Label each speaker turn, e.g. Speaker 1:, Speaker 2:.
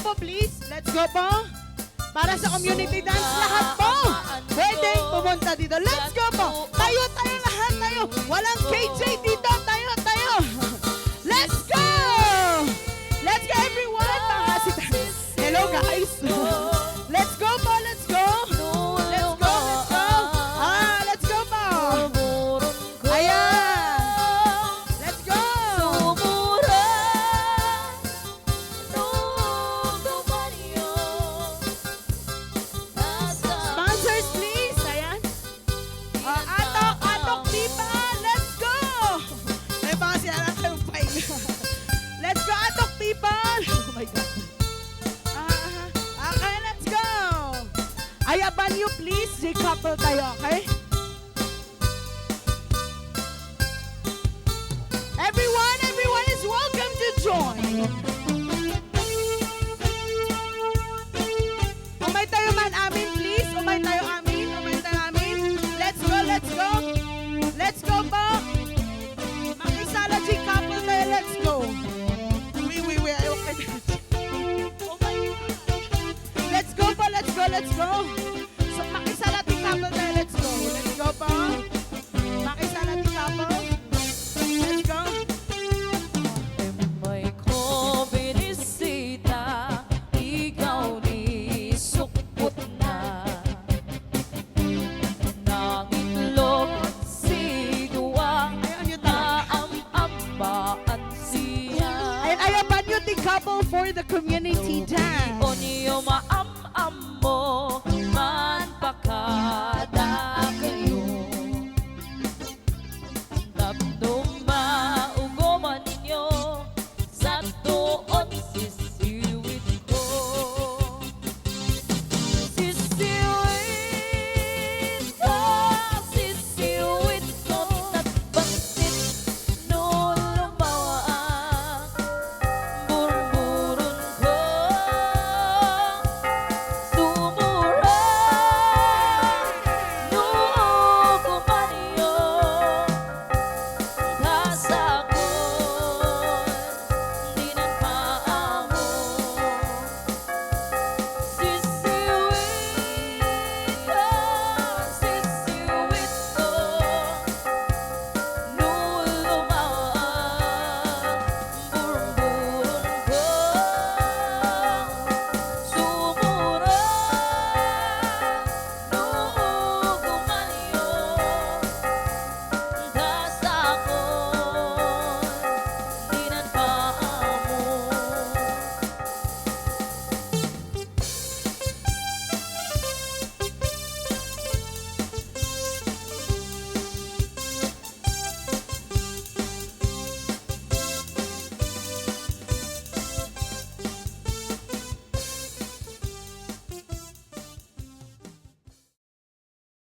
Speaker 1: po please. Let's go po. Para sa community dance, lahat po. Pwedeng pumunta dito. Let's go po. Tayo lahat tayo. Walang KJ dito. Tayo. Let's go. Let's go everyone. Hello guys. Let's go po. Let's go. Let's go po. Ayan. Let's go. Sponsors please. Ayan. Atok, diba? Let's go. May baka sila lang kayong pahinga. Let's go, Atok people. Oh my God. Okay, let's go. Ayaban you please. J-couple tayo, okay? Everyone is welcome to join. Umay tayo man amin please. Umay tayo amin. Let's go. Let's go po. Makisala J-couple tayo. Let's go. Wait. Ayaw ka na. Oh my God. Let's go po. Let's go. So, makisala J-couple tayo. Let's go. Let's go po. Makisala J-couple. Let's go.
Speaker 2: May kobinisita, ikaw ni sukpot na. Nangitlog si duwang naamambaan siya.
Speaker 1: Ayan, ayaban you J-couple for the community dance.
Speaker 2: O niyo maam-am mo,